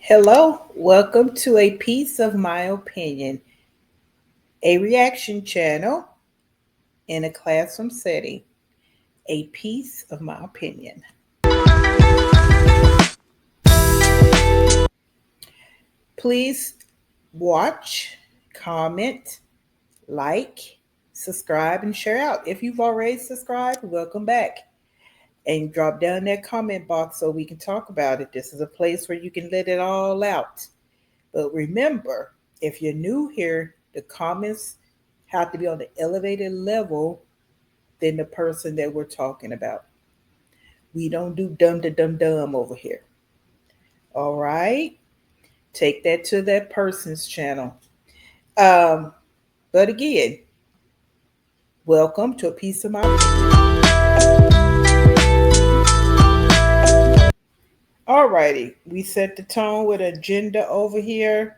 Hello, welcome to a piece of my opinion, a reaction channel in a classroom setting. A piece of my opinion. Please watch, comment, like, subscribe, and share out. If you've already subscribed, welcome back. And drop down that comment box so we can talk about it. This is a place where you can let it all out. But remember, if you're new here, the comments have to be on the elevated level than the person that we're talking about. We don't do dumb to dumb dumb over here. All right? Take that to that person's channel. Um, but again, welcome to a piece of my All righty. We set the tone with agenda over here.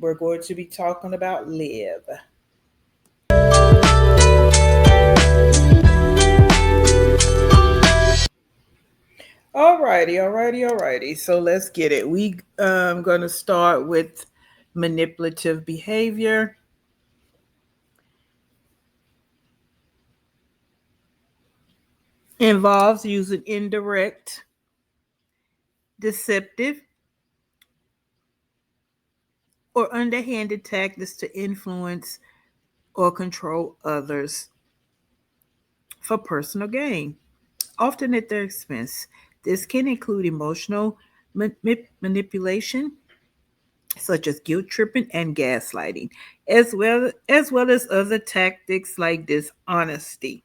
We're going to be talking about live. All righty. So let's get it. We gonna start with manipulative behavior. Involves using indirect, deceptive, or underhanded tactics to influence or control others for personal gain, often at their expense. This can include emotional manipulation, such as guilt tripping and gaslighting, as well as other tactics like dishonesty.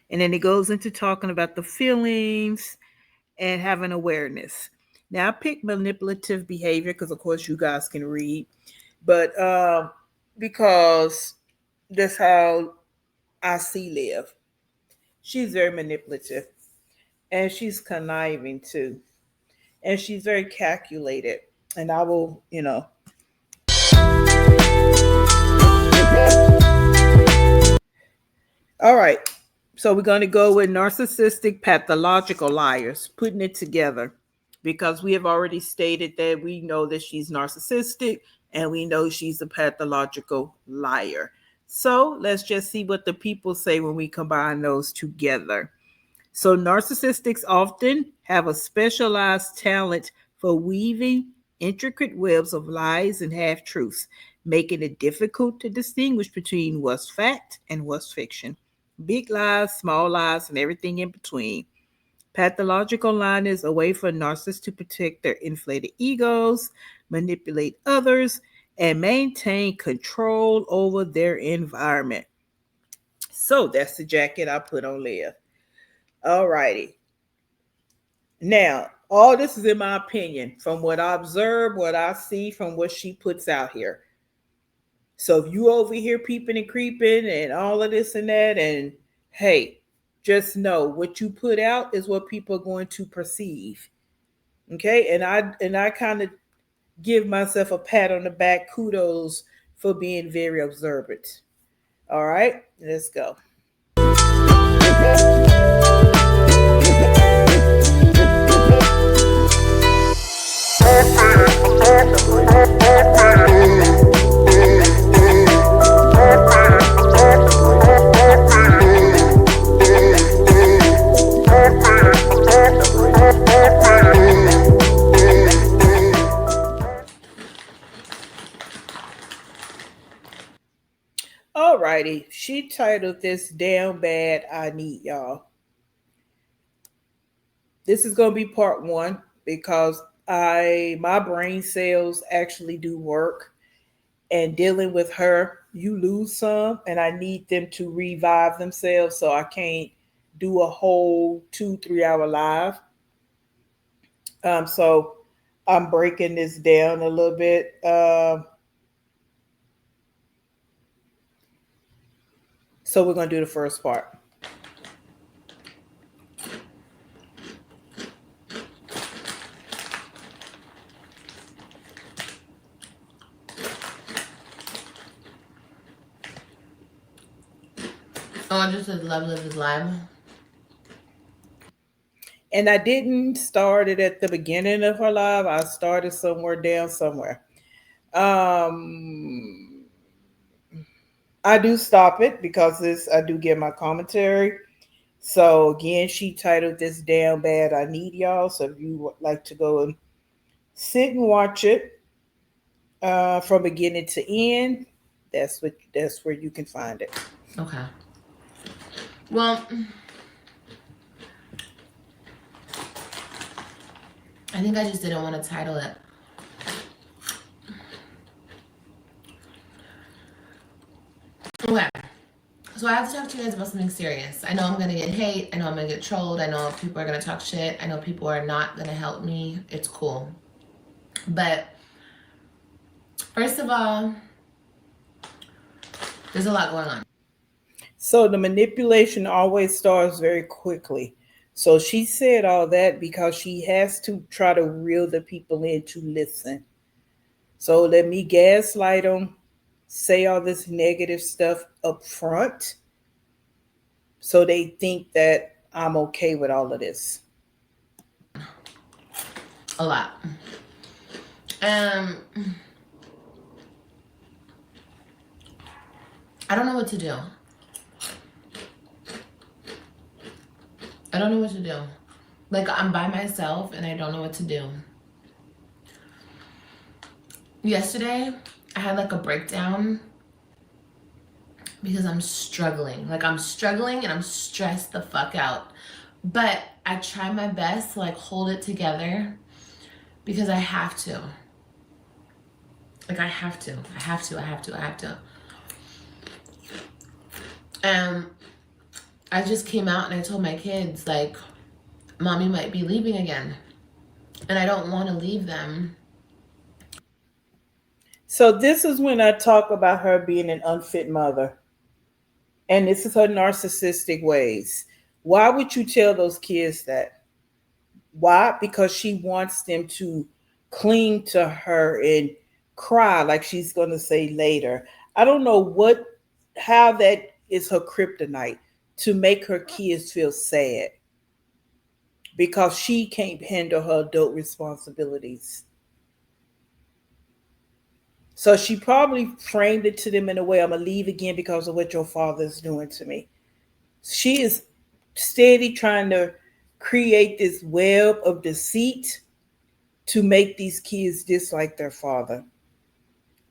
And then it goes into talking about the feelings and having awareness. Now, I picked manipulative behavior because, of course, you guys can read, but because that's how I see Liv. She's very manipulative and she's conniving too, and she's very calculated. And I will, all right. So we're going to go with narcissistic pathological liars, putting it together because we have already stated that we know that she's narcissistic and we know she's a pathological liar. So let's just see what the people say when we combine those together. So narcissistics often have a specialized talent for weaving intricate webs of lies and half truths, making it difficult to distinguish between what's fact and what's fiction. Big lies, small lies, and everything in between. Pathological lying is a way for narcissists to protect their inflated egos, manipulate others, and maintain control over their environment. So that's the jacket I put on Leah. All righty. Now, all this is in my opinion, from what I observe, what I see, from what she puts out here. So if you over here peeping and creeping and all of this and that, and hey, just know what you put out is what people are going to perceive. Okay, and I kind of give myself a pat on the back, kudos for being very observant. All right, let's go. Alrighty, she titled this "Damn Bad I Need Y'all." This is gonna be part one because I my brain cells actually do work, and dealing with her, you lose some, and I need them to revive themselves, so I can't do a whole 2 3 hour live. So I'm breaking this down a little bit. So we're gonna do the first part. Oh, just says love live is live. And I didn't start it at the beginning of her life. I started somewhere down somewhere. Um, I do stop it because this I do get my commentary. So again, she titled this "Down Bad." I need y'all. So if you would like to go and sit and watch it from beginning to end, that's where you can find it. Okay. Well, I think I just didn't want to title it. Okay. So I have to talk to you guys about something serious. I know I'm gonna get hate. I know I'm gonna get trolled. I know people are gonna talk shit. I know people are not gonna help me. It's cool. But first of all, there's a lot going on. So the manipulation always starts very quickly. So she said all that because she has to try to reel the people in to listen. So let me gaslight them, say all this negative stuff up front so they think that I'm okay with all of this. A lot. Um, I don't know what to do. I don't know what to do. Like, I'm by myself and I don't know what to do. Yesterday, I had like a breakdown because I'm struggling. Like, I'm struggling and I'm stressed the fuck out. But I try my best to like hold it together because I have to. Like, I have to. I have to. I have to. I have to. I just came out and I told my kids, like, mommy might be leaving again. And I don't want to leave them. So this is when I talk about her being an unfit mother. And this is her narcissistic ways. Why would you tell those kids that? Why? Because she wants them to cling to her and cry like she's going to say later. I don't know how that is her kryptonite to make her kids feel sad because she can't handle her adult responsibilities. So she probably framed it to them in a way, I'm going to leave again because of what your father is doing to me. She is steady trying to create this web of deceit to make these kids dislike their father.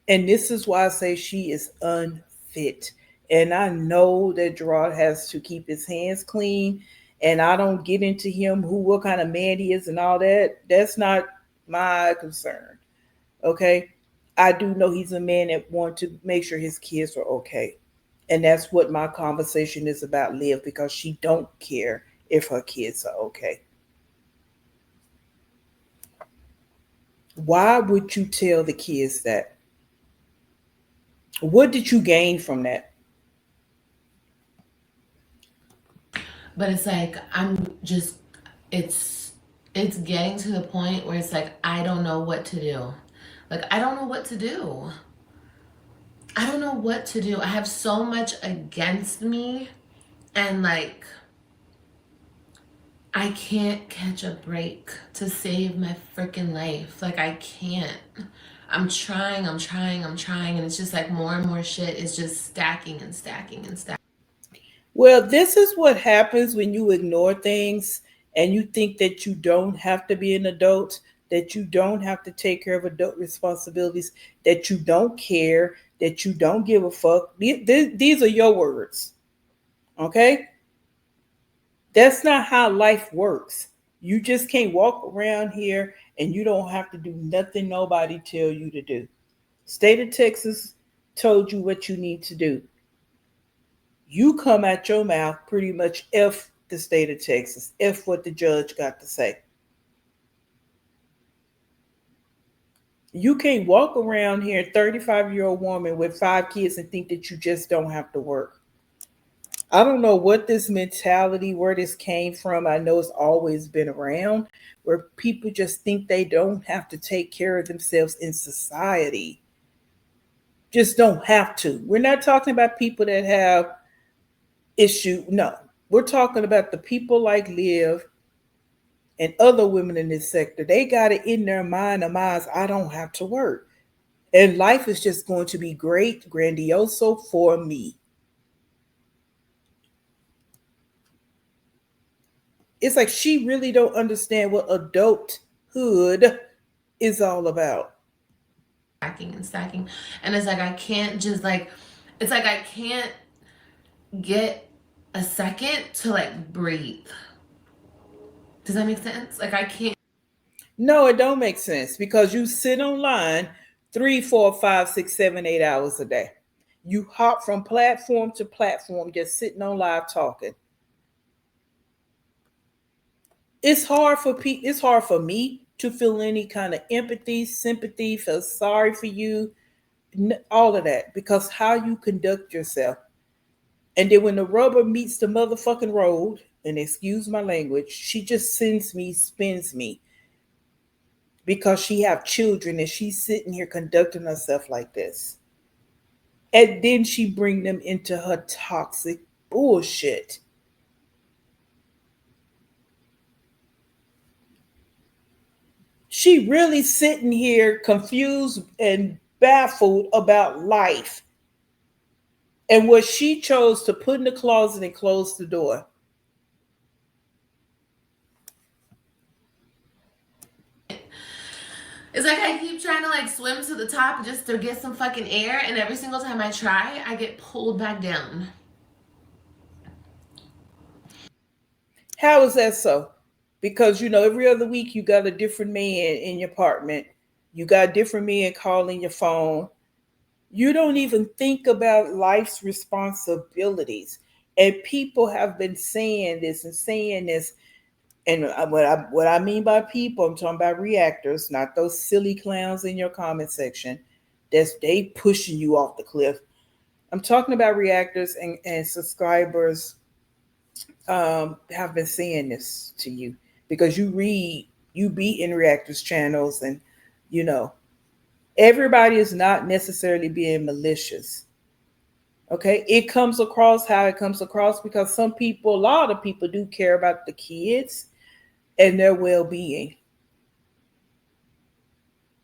And this is why I say she is unfit. And I know that Gerard has to keep his hands clean. And I don't get into him what kind of man he is and all that. That's not my concern. Okay. I do know he's a man that wants to make sure his kids are okay. And that's what my conversation is about, Liv, because she don't care if her kids are okay. Why would you tell the kids that? What did you gain from that? But it's like, I'm just, it's, it's getting to the point where it's like, I don't know what to do. Like, I don't know what to do. I don't know what to do. I have so much against me, and like, I can't catch a break to save my freaking life. Like, I can't. I'm trying, I'm trying, I'm trying, and it's just like more and more shit is just stacking and stacking and stacking. Well, this is what happens when you ignore things and you think that you don't have to be an adult, that you don't have to take care of adult responsibilities, that you don't care, that you don't give a fuck. These are your words. Okay? That's not how life works. You just can't walk around here and you don't have to do nothing nobody tell you to do. State of Texas told you what you need to do. You come out your mouth pretty much F the state of Texas, F what the judge got to say. You can't walk around here, 35-year-old woman with 5 kids, and think that you just don't have to work. I don't know what this mentality, where this came from. I know it's always been around, where people just think they don't have to take care of themselves in society. Just don't have to. We're not talking about people that have issue. No, we're talking about the people like Liv and other women in this sector, they got it in their mind of minds, I don't have to work. And life is just going to be great, grandioso for me. It's like she really don't understand what adulthood is all about. stacking and stacking. And it's like I can't just like it's like I can't get a second to like breathe. Does that make sense? Like I can't. No, it don't make sense because you sit online 3, 4, 5, 6, 7, 8 hours a day. You hop from platform to platform, just sitting on live talking. It's hard for me to feel any kind of empathy, sympathy, feel sorry for you, all of that, because how you conduct yourself. And then when the rubber meets the motherfucking road, and excuse my language, she just spins me because she have children and she's sitting here conducting herself like this. And then she bring them into her toxic bullshit. She really sitting here confused and baffled about life and what she chose to put in the closet and close the door. It's like I keep trying to like swim to the top just to get some fucking air, and every single time I try, I get pulled back down. How is that so? Because every other week you got a different man in your apartment. You got different men calling your phone. You don't even think about life's responsibilities. And people have been saying this and saying this. And what I mean by people, I'm talking about reactors, not those silly clowns in your comment section. They pushing you off the cliff. I'm talking about reactors and subscribers have been saying this to you because you be in reactors channels, and you know everybody is not necessarily being malicious. Okay, it comes across how it comes across because a lot of people do care about the kids and their well-being.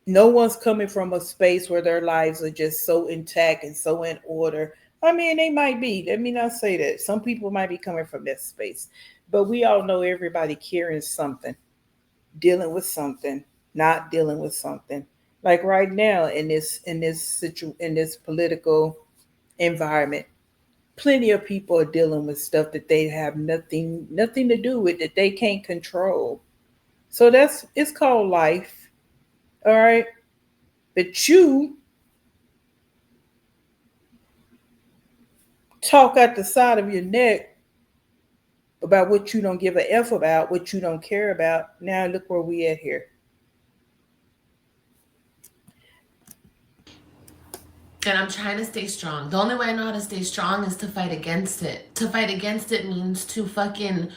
No one's coming from a space where their lives are just so intact and so in order. I mean, they might be. Let me not say that. Some people might be coming from that space. But we all know everybody carrying something, dealing with something, not dealing with something. Like right now in this political environment, plenty of people are dealing with stuff that they have nothing to do with, that they can't control. So it's called life. All right. But you talk at the side of your neck about what you don't give a F about, what you don't care about. Now look where we at here. And I'm trying to stay strong. The only way I know how to stay strong is to fight against it. To fight against it means to fucking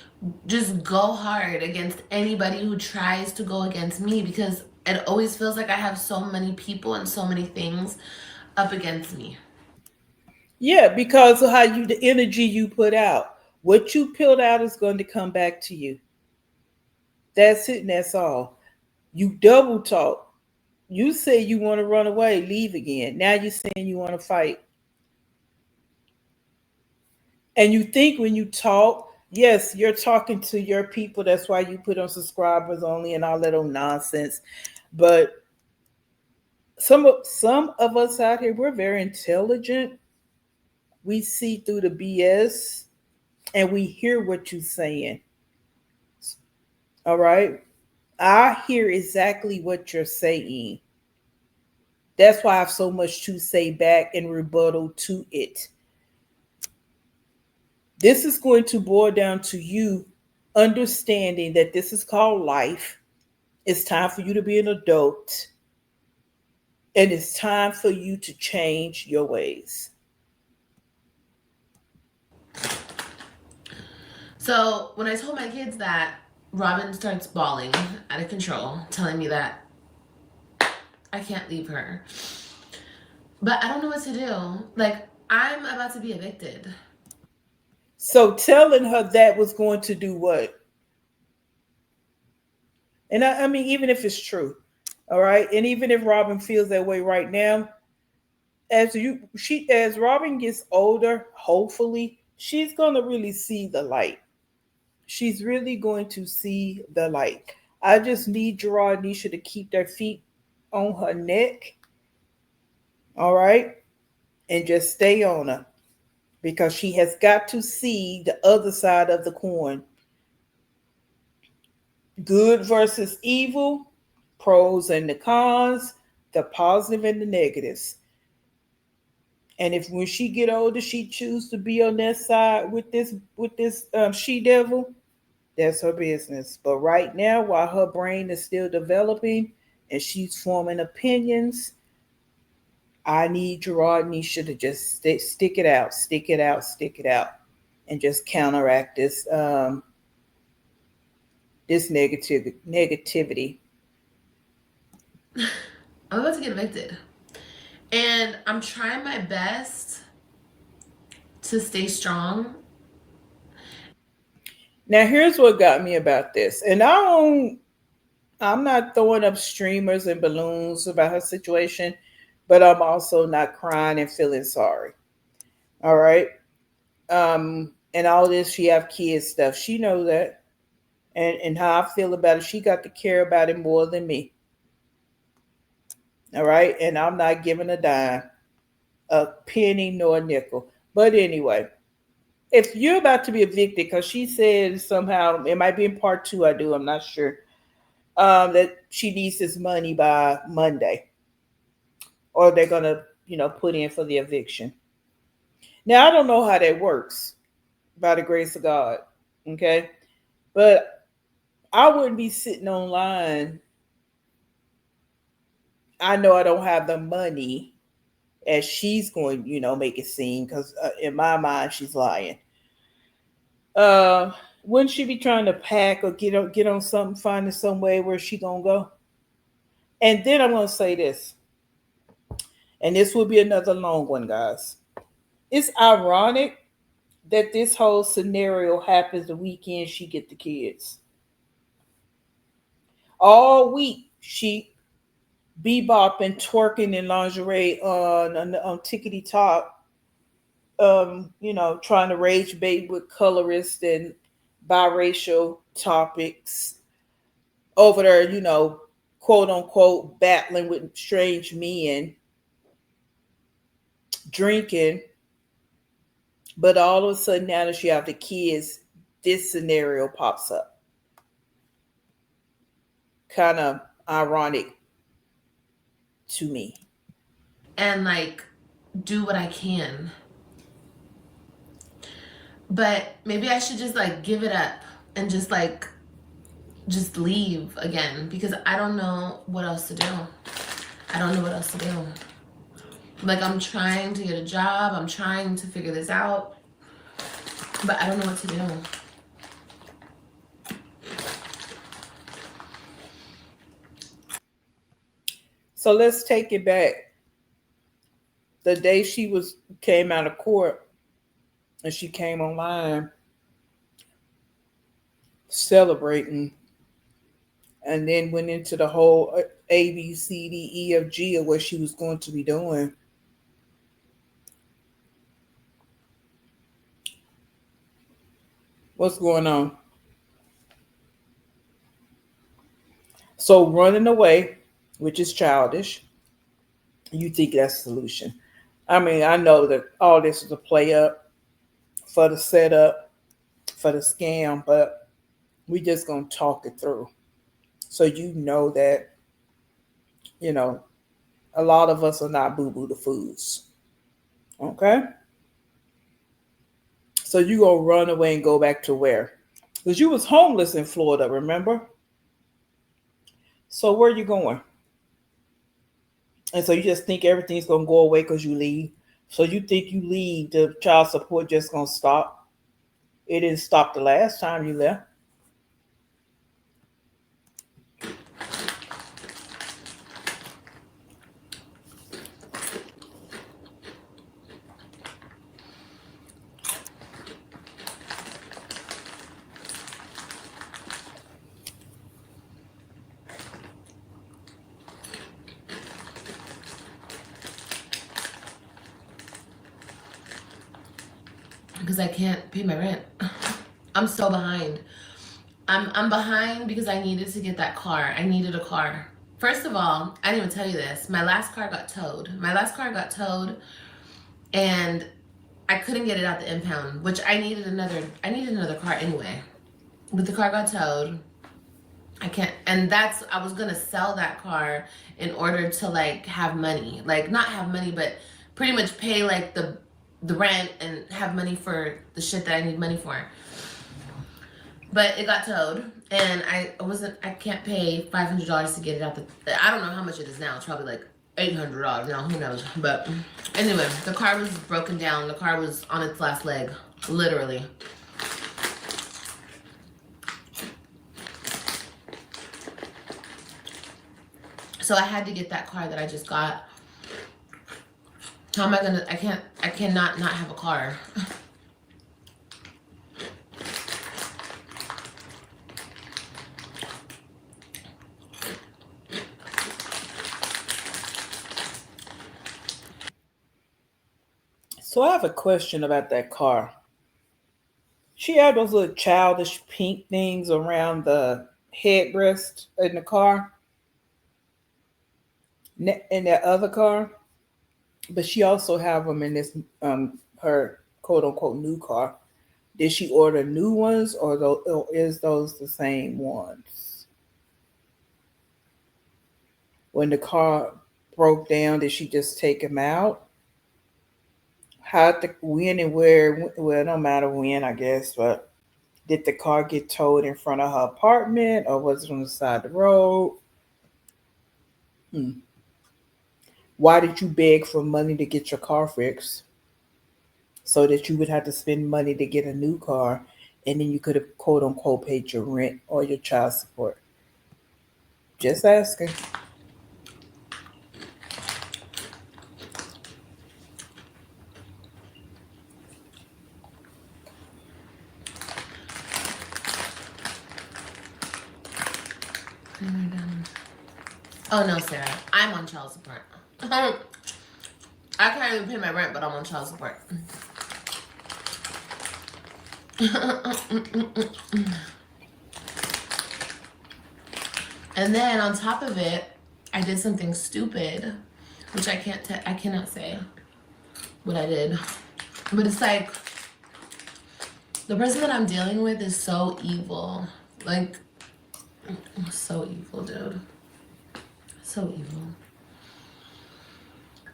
just go hard against anybody who tries to go against me, because it always feels like I have so many people and so many things up against me. Yeah, because of how the energy you put out. What you put out is going to come back to you. That's it and that's all. You double talk. You say you want to run away, leave again. Now you're saying you want to fight. And you think when you talk, yes, you're talking to your people. That's why you put on subscribers only and all that old nonsense. But some of us out here, we're very intelligent. We see through the BS and we hear what you're saying. All right. I hear exactly what you're saying. That's why I have so much to say back in rebuttal to it. This is going to boil down to you understanding that this is called life. It's time for you to be an adult, and it's time for you to change your ways. So when I told my kids that, Robin starts bawling out of control, telling me that I can't leave her. But I don't know what to do. Like, I'm about to be evicted. So telling her that was going to do what? And I mean, even if it's true, all right, and even if Robin feels that way right now, as Robin gets older, hopefully she's gonna really see the light. She's really going to see the light. I just need Gerard and Nisha to keep their feet on her neck, all right, and just stay on her because she has got to see the other side of the coin. Good versus evil, pros and the cons, the positive and the negatives. And if when she get older, she choose to be on that side with this she devil, that's her business. But right now, while her brain is still developing and she's forming opinions, I need Gerard and Nisha to just stick it out, stick it out, stick it out, and just counteract this negativity. I'm about to get evicted. And I'm trying my best to stay strong. Now, here's what got me about this, and I'm not throwing up streamers and balloons about her situation, but I'm also not crying and feeling sorry. All right. And all this, she have kids stuff. She knows that. And how I feel about it, she got to care about it more than me. All right. And I'm not giving a dime, a penny, nor a nickel. But anyway, if you're about to be evicted, because she said somehow, it might be in part two, I do, I'm not sure, that she needs this money by Monday, or they're going to, put in for the eviction. Now, I don't know how that works by the grace of God. Okay. But I wouldn't be sitting online. I know I don't have the money as she's going, make it seem, because in my mind she's lying. Uh, wouldn't she be trying to pack or get on something, finding some way where she gonna go? And then I'm gonna say this, and this will be another long one, guys. It's ironic that this whole scenario happens the weekend she get the kids. All week she bebopping, twerking in lingerie on tickety top, trying to rage bait with colorist and biracial topics over there, quote unquote, battling with strange men, drinking. But all of a sudden, now that you have the kids, this scenario pops up. Kind of ironic to me. And like do what I can. But maybe I should just like give it up and just leave again because I don't know what else to do. I don't know what else to do. Like I'm trying to get a job, I'm trying to figure this out, but I don't know what to do. So let's take it back. The day she was came out of court and she came online celebrating, and then went into the whole A B C D E F G of what she was going to be doing. What's going on? So running away, which is childish, you think that's the solution. I mean, I know that all this is a play up for the setup, for the scam, but we just gonna talk it through. So you know that, you know, a lot of us are not boo boo the foods. Okay? So you gonna run away and go back to where? Because you was homeless in Florida, remember? So where you going? And so you just think everything's gonna go away because you leave. So you think you leave, the child support just gonna stop. It didn't stop the last time you left. because I can't pay my rent. I'm so behind. I'm behind because I needed to get that car. I needed a car. First of all, I didn't even tell you this. My last car got towed. And I couldn't get it out the impound, which I needed another car anyway. But the car got towed. I can't, and I was gonna sell that car in order to like have money, like not have money, but pretty much pay like the rent and have money for the shit that I need money for. But it got towed, and I can't pay $500 to get it out I don't know how much it is now. It's probably like $800 now. Who knows? But anyway, the car was broken down. The car was on its last leg, literally. So I had to get that car that I just got. How am I gonna? I cannot not have a car. So I have a question about that car. She had those little childish pink things around the headrest in the car, in that other car, but she also have them in this her quote unquote new car. Did she order new ones, or is those the same ones? When the car broke down, did she just take them out? When and where? Well, no matter when, I guess. But did the car get towed in front of her apartment, or was it on the side of the road? Hmm. Why did you beg for money to get your car fixed so that you would have to spend money to get a new car, and then you could have quote unquote paid your rent or your child support? Just asking. Oh no, Sarah, I'm on child support. I can't even pay my rent, but I'm on child support. And then on top of it, I did something stupid, which I cannot say what I did. But it's like the person that I'm dealing with is so evil. Like so evil, dude. So evil.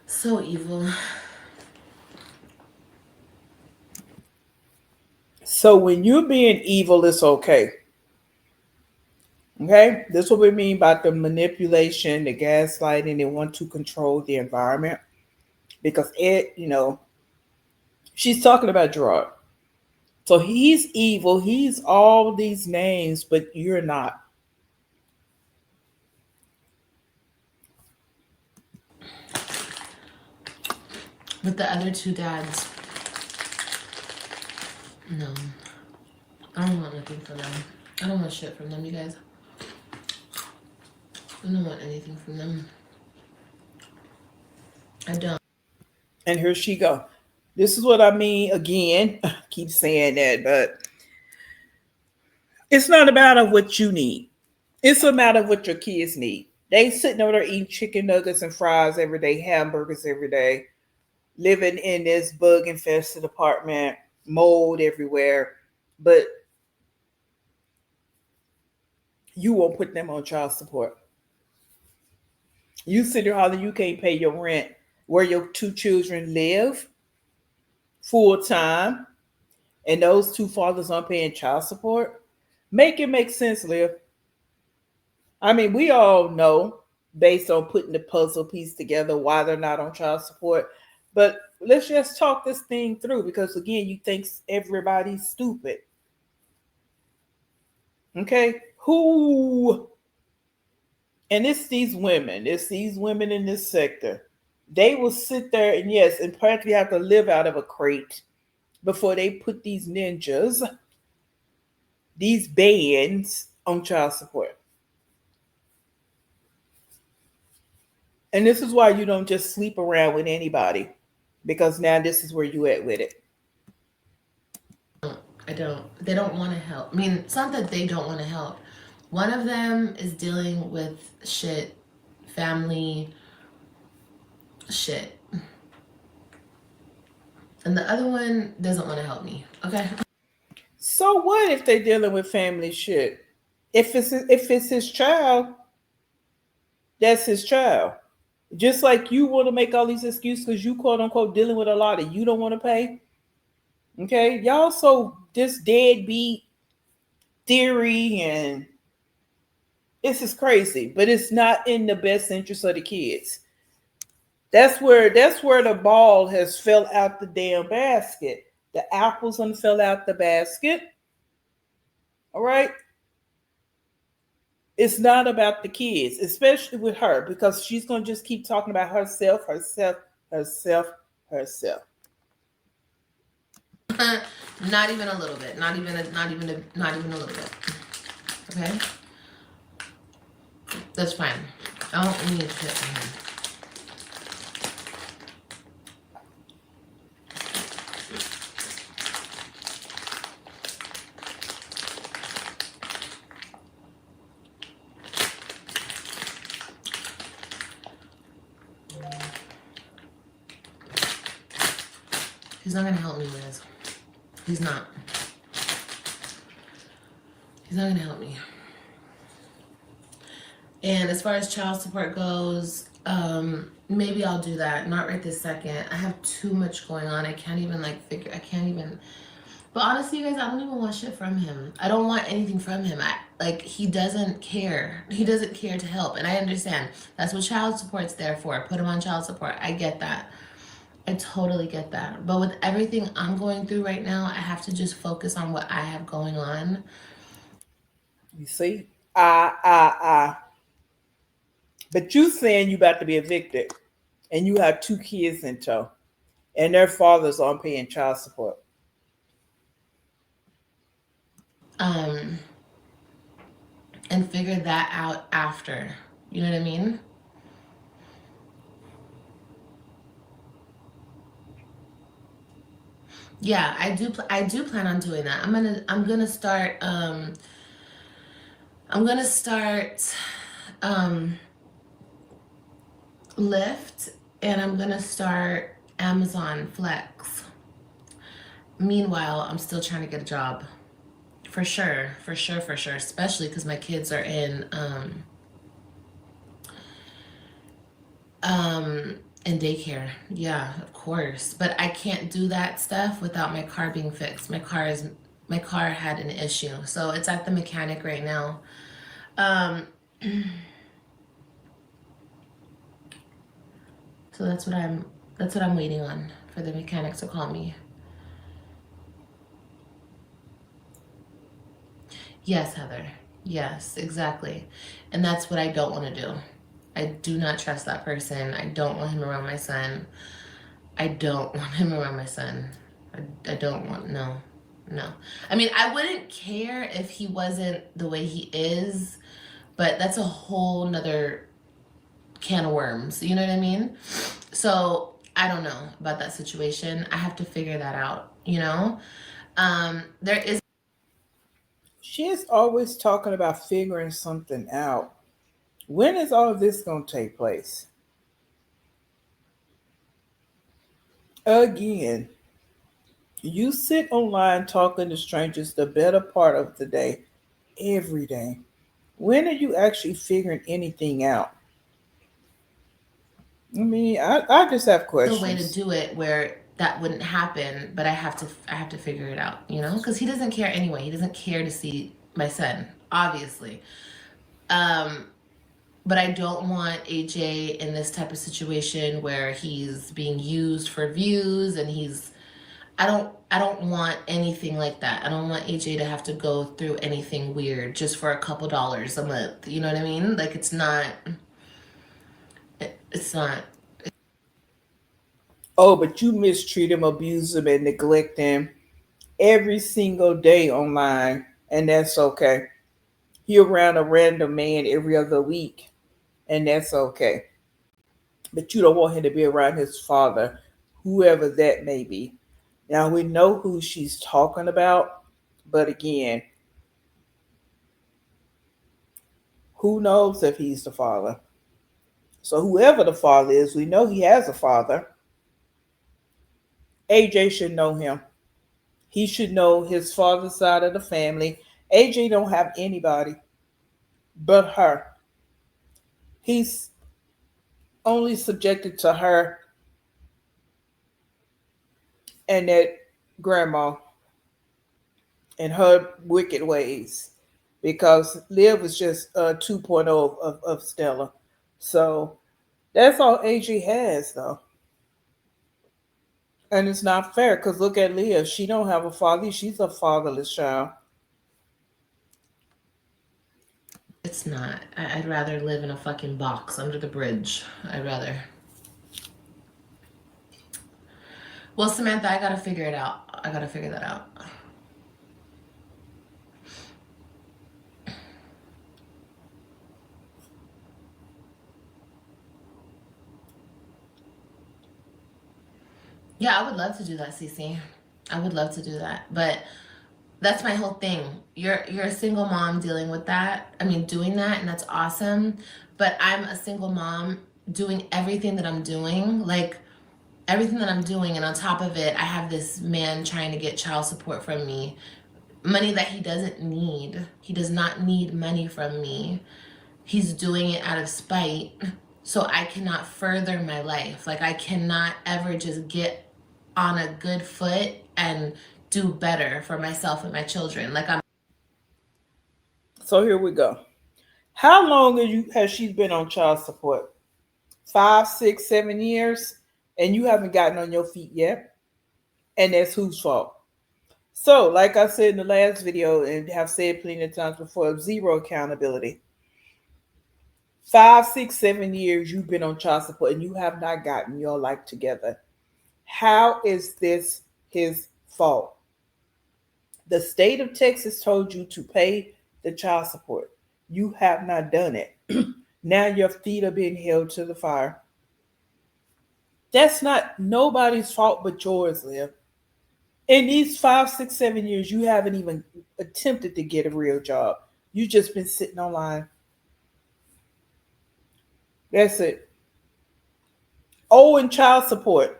So evil. So when you're being evil, it's okay. Okay, this is what we mean by the manipulation, the gaslighting. They want to control the environment because she's talking about Gerard. So he's evil. He's all these names, but you're not. But the other two dads, no. I don't want nothing from them. I don't want shit from them, you guys. I don't want anything from them. I don't. And here she go. This is what I mean. Again, I keep saying that, but it's not a matter of what you need. It's a matter of what your kids need. They sitting over there eating chicken nuggets and fries every day, hamburgers every day, living in this bug infested apartment, mold everywhere. But you won't put them on child support. You sit there hollering you can't pay your rent where your two children live full time, and those two fathers aren't paying child support. Make it make sense, Liv. I mean, we all know based on putting the puzzle piece together why they're not on child support. But let's just talk this thing through because again, you think everybody's stupid. Okay? Who and it's these women in this sector. They will sit there and yes, and practically have to live out of a crate before they put these ninjas, these bands on child support. And this is why you don't just sleep around with anybody because now this is where you at with it. I don't. They don't want to help. I mean, it's not that they don't want to help. One of them is dealing with shit, family shit, and the other one doesn't want to help me. Okay. So what if they dealing with family shit? If it's his child, that's his child. Just like you want to make all these excuses because you quote unquote dealing with a lot and you don't want to pay. Okay, y'all so this deadbeat theory and this is crazy, but it's not in the best interest of the kids. That's where the ball has fell out the damn basket. The apples and fell out the basket. All right. It's not about the kids, especially with her, because she's gonna just keep talking about herself, herself, herself, herself. Not even a little bit. Not even a little bit. Okay. That's fine. I don't need shit from him. He's not gonna help me, Liz. He's not. He's not gonna help me. And as far as child support goes, maybe I'll do that. Not right this second. I have too much going on. I can't even like figure. I can't even. But honestly, you guys, I don't even want shit from him. I don't want anything from him. He doesn't care. He doesn't care to help, and I understand. That's what child support's there for. Put him on child support. I get that. I totally get that. But with everything I'm going through right now, I have to just focus on what I have going on. You see? I. But you saying you about to be evicted and you have two kids in tow and their fathers aren't paying child support. Um, and figure that out after. You know what I mean? Yeah, I do. I do plan on doing that. I'm gonna start. I'm gonna start. Um, Lyft, and I'm gonna start Amazon Flex. Meanwhile, I'm still trying to get a job. For sure, for sure, for sure. Especially because my kids are in daycare. Yeah, of course. But I can't do that stuff without my car being fixed. My car had an issue, so it's at the mechanic right now. Um, so that's what I'm waiting on for the mechanic to call me. Yes, Heather. Yes, exactly. And that's what I don't want to do. I do not trust that person. I don't want him around my son. I don't want him around my son. I don't want, no, no. I mean, I wouldn't care if he wasn't the way he is, but that's a whole nother can of worms. You know what I mean? So I don't know about that situation. I have to figure that out, you know? There is. She is always talking about figuring something out. When is all of this going to take place? Again, you sit online talking to strangers the better part of the day, every day. When are you actually figuring anything out? I mean, I just have A way to questions. do it where that wouldn't happen, but I have to figure it out, you know, because he doesn't care anyway. He doesn't care to see my son, obviously. um but I don't want AJ in this type of situation where he's being used for views, and I don't want anything like that. I don't want AJ to have to go through anything weird just for a couple dollars a month. You know what I mean? Like it's not. Oh, but you mistreat him, abuse him, and neglect him every single day online, and that's okay. You're around a random man every other week, and that's okay. But you don't want him to be around his father, whoever that may be. Now we know who she's talking about. But again, who knows if he's the father? So whoever the father is, we know he has a father. AJ should know him. He should know his father's side of the family. AJ don't have anybody but her. He's only subjected to her and that grandma and her wicked ways, because Liv is just 2.0 of Stella. So that's all AJ has, though. And it's not fair because look at Liv. She don't have a father. She's a fatherless child. It's not. I'd rather live in a fucking box under the bridge. I'd rather. Well, Samantha, I gotta figure it out. I gotta figure that out. Yeah, I would love to do that, Cece. I would love to do that. But that's my whole thing. You're a single mom dealing with that. I mean, doing that, and that's awesome. But I'm a single mom doing everything that I'm doing, like everything that I'm doing, and on top of it, I have this man trying to get child support from me, money that he doesn't need. He does not need money from me. He's doing it out of spite. So I cannot further my life. Like, I cannot ever just get on a good foot and do better for myself and my children. Like, I'm. So here we go. How long has she been on child support? 5, 6, 7 years, and you haven't gotten on your feet yet. And that's whose fault? So, like I said in the last video, and have said plenty of times before, zero accountability. 5, 6, 7 years you've been on child support and you have not gotten your life together. How is this his fault? The state of Texas told you to pay the child support. You have not done it. Now your feet are being held to the fire. That's not nobody's fault but yours, Liv. In these 5, 6, 7 years, you haven't even attempted to get a real job. You just been sitting online. That's it. Oh, and child support.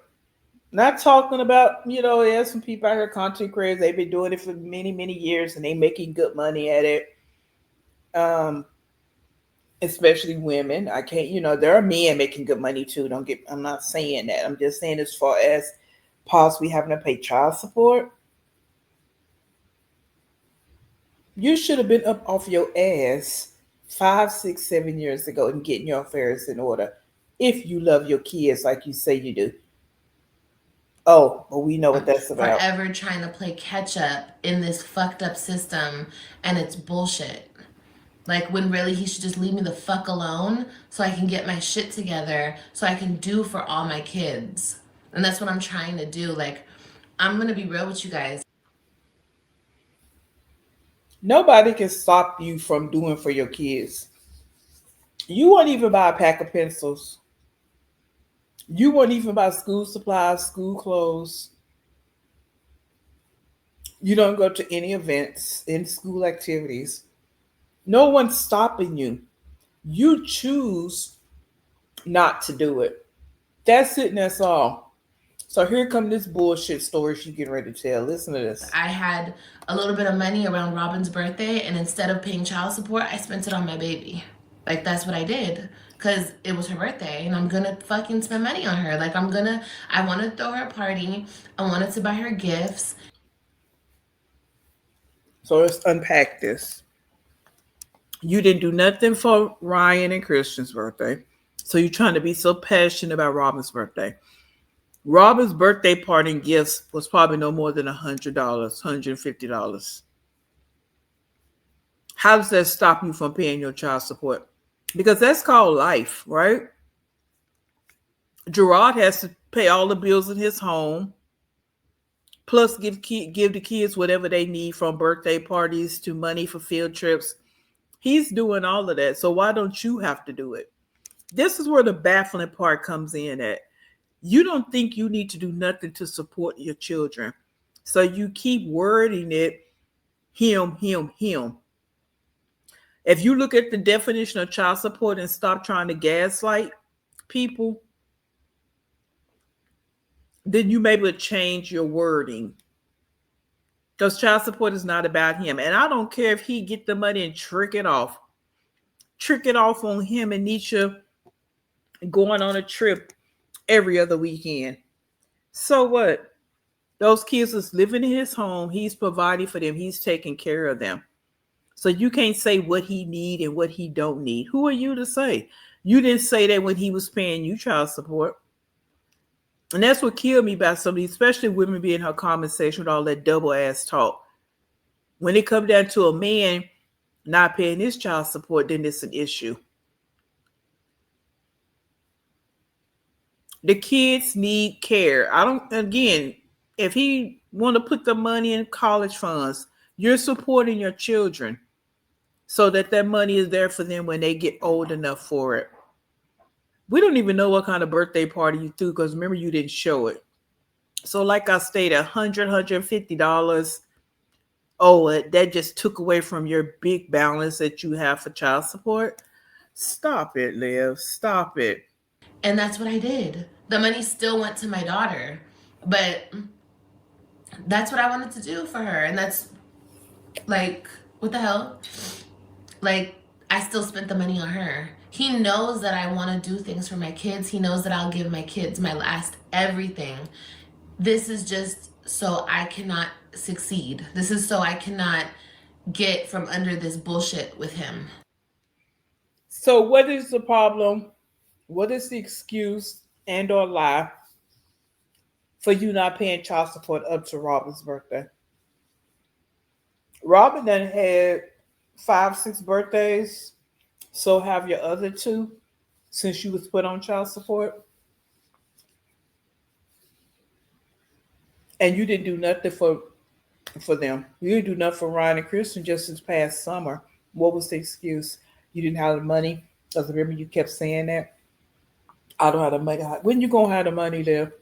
Not talking about, there's some people out here, content creators, they've been doing it for many, many years and they making good money at it. Um, Especially women. I can't, there are men making good money too. I'm not saying that. I'm just saying as far as possibly having to pay child support, you should have been up off your ass 5, 6, 7 years ago and getting your affairs in order. If you love your kids like you say you do. Oh, but we know what that's about. Forever trying to play catch up in this fucked up system, and it's bullshit. Like, when really he should just leave me the fuck alone so I can get my shit together so I can do for all my kids. And that's what I'm trying to do. Like, I'm gonna be real with you guys. Nobody can stop you from doing for your kids. You won't even buy a pack of pencils. You won't even buy school supplies, school clothes. You don't go to any events, in school activities. No one's stopping you. You choose not to do it. That's it and that's all. So here come this bullshit story she getting ready to tell. Listen to this. I had a little bit of money around Robin's birthday, and instead of paying child support, I spent it on my baby. Like, that's what I did. Because it was her birthday, and I'm gonna fucking spend money on her. Like, I wanna throw her a party. I wanted to buy her gifts. So let's unpack this. You didn't do nothing for Ryan and Christian's birthday. So you're trying to be so passionate about Robin's birthday. Robin's birthday party and gifts was probably no more than $100, $150. How does that stop you from paying your child support? Because that's called life, right? Gerard has to pay all the bills in his home, plus give the kids whatever they need, from birthday parties to money for field trips. He's doing all of that. So why don't you have to do it? This is where the baffling part comes in at. You don't think you need to do nothing to support your children. So you keep wording it Him, him, him. If you look at the definition of child support and stop trying to gaslight people, then you may be able to change your wording. Because child support is not about him. And I don't care if he get the money and trick it off. Trick it off on him and Nisha going on a trip every other weekend. So what? Those kids is living in his home. He's providing for them. He's taking care of them. So you can't say what he need and what he don't need. Who are you to say? You didn't say that when he was paying you child support. And that's what killed me about some of these, especially women being in her conversation with all that double ass talk. When it comes down to a man not paying his child support, then it's an issue. The kids need care. I don't, again, if he want to put the money in college funds, you're supporting your children so that that money is there for them when they get old enough for it. We don't even know what kind of birthday party you threw because remember you didn't show it. So like I stated, $150. Oh, that just took away from your big balance that you have for child support. Stop it, Liv. Stop it. And that's what I did. The money still went to my daughter, but that's what I wanted to do for her. And that's like, what the hell? Like, I still spent the money on her. He knows that I want to do things for my kids. He knows that I'll give my kids my last everything. This is just so I cannot succeed. This is so I cannot get from under this bullshit with him. So what is the problem? What is the excuse and or lie for you not paying child support up to Robin's birthday? Robin then had 5, 6 birthdays. So have your other two since you was put on child support, and you didn't do nothing for them. You didn't do nothing for Ryan and Kristen just this past summer. What was the excuse? You didn't have the money because remember you kept saying that. I don't have the money. When you gonna have the money there?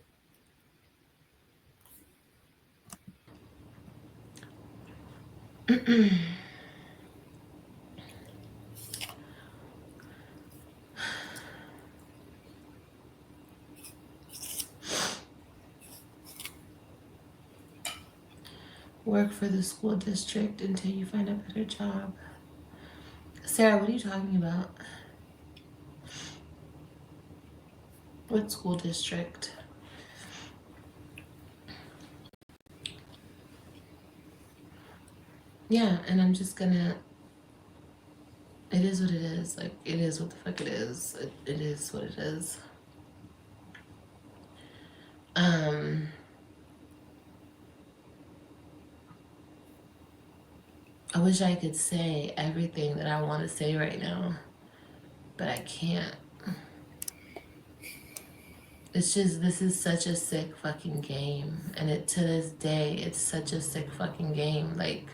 Work for the school district until you find a better job. Sarah, what are you talking about? What school district? Yeah, and I'm just gonna. It is what it is. Like, it is what the fuck it is. It is what it is. Um, I wish I could say everything that I want to say right now, but I can't. It's just, this is such a sick fucking game. And it, to this day, it's such a sick fucking game. Like,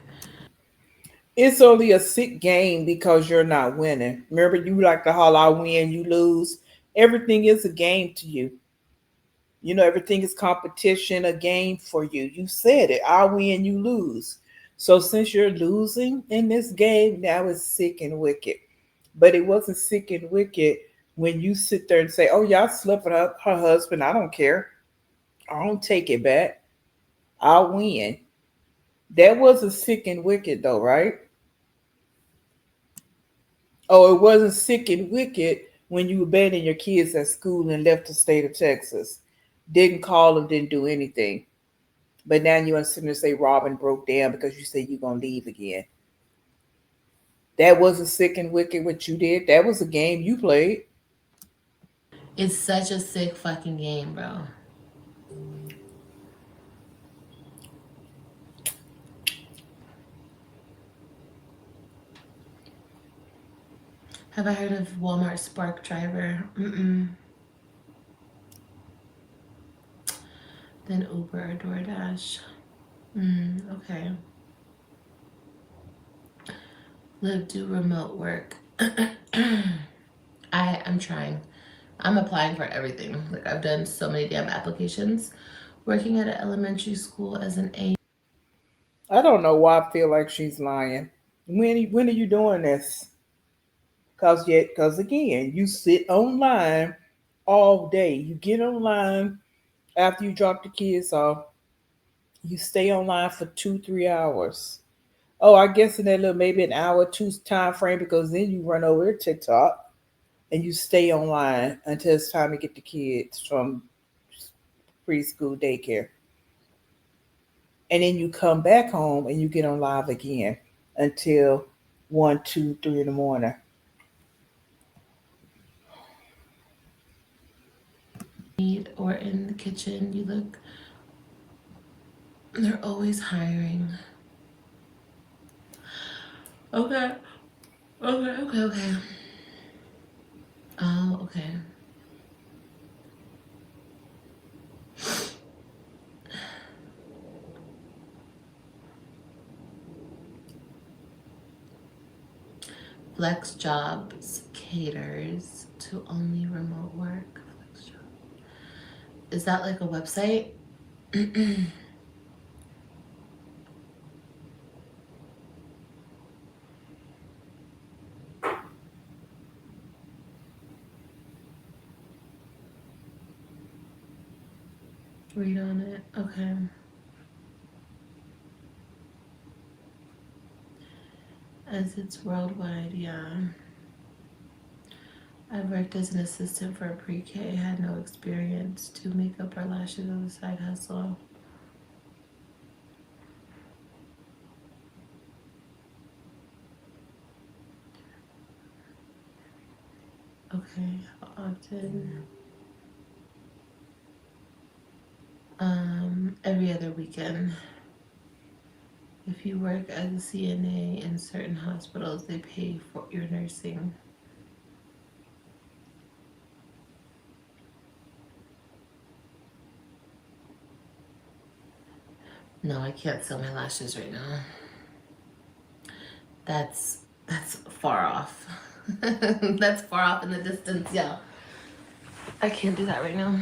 It's only a sick game because you're not winning. Remember, you like to holler, I win, you lose. Everything is a game to you. You know, everything is competition, a game for you. You said it. I win, you lose. So since you're losing in this game, now it's sick and wicked. But it wasn't sick and wicked when you sit there and say, oh, yeah, I slept with her husband. I don't care. I don't take it back. I'll win. That wasn't sick and wicked, though, right? Oh, it wasn't sick and wicked when you abandoned your kids at school and left the state of Texas. Didn't call them, didn't do anything. But now you want to say Robin broke down because you said you're going to leave again. That wasn't sick and wicked what you did. That was a game you played. it's such a sick fucking game, bro. Have I heard of Walmart Spark Driver? Mm-mm. Then Uber or DoorDash. Okay. Live, do remote work. I'm trying. I'm applying for everything. Like, I've done so many damn applications. Working at an elementary school as an aide. I don't know why I feel like she's lying. When are you doing this? Cause again, you sit online all day. You get online after you drop the kids off. You stay online for 2 3 hours. Oh, I guess in that little maybe an hour two time frame because then you run over to TikTok and you stay online until it's time to get the kids from preschool daycare, and then you come back home and you get on live again until 1 2 3 in the morning. Need or in the kitchen, you look, they're always hiring. Okay, okay. Oh, okay. Flex Jobs caters to only remote work. Flex Job. Is that like a website? Read on it. Okay. As it's worldwide, yeah. I've worked as an assistant for a pre-K, had no experience to makeup or lashes as a side hustle. Okay, how often? Every other weekend. If you work as a CNA in certain hospitals, they pay for your nursing. No, I can't sell my lashes right now. That's far off. That's far off in the distance, yeah. I can't do that right now.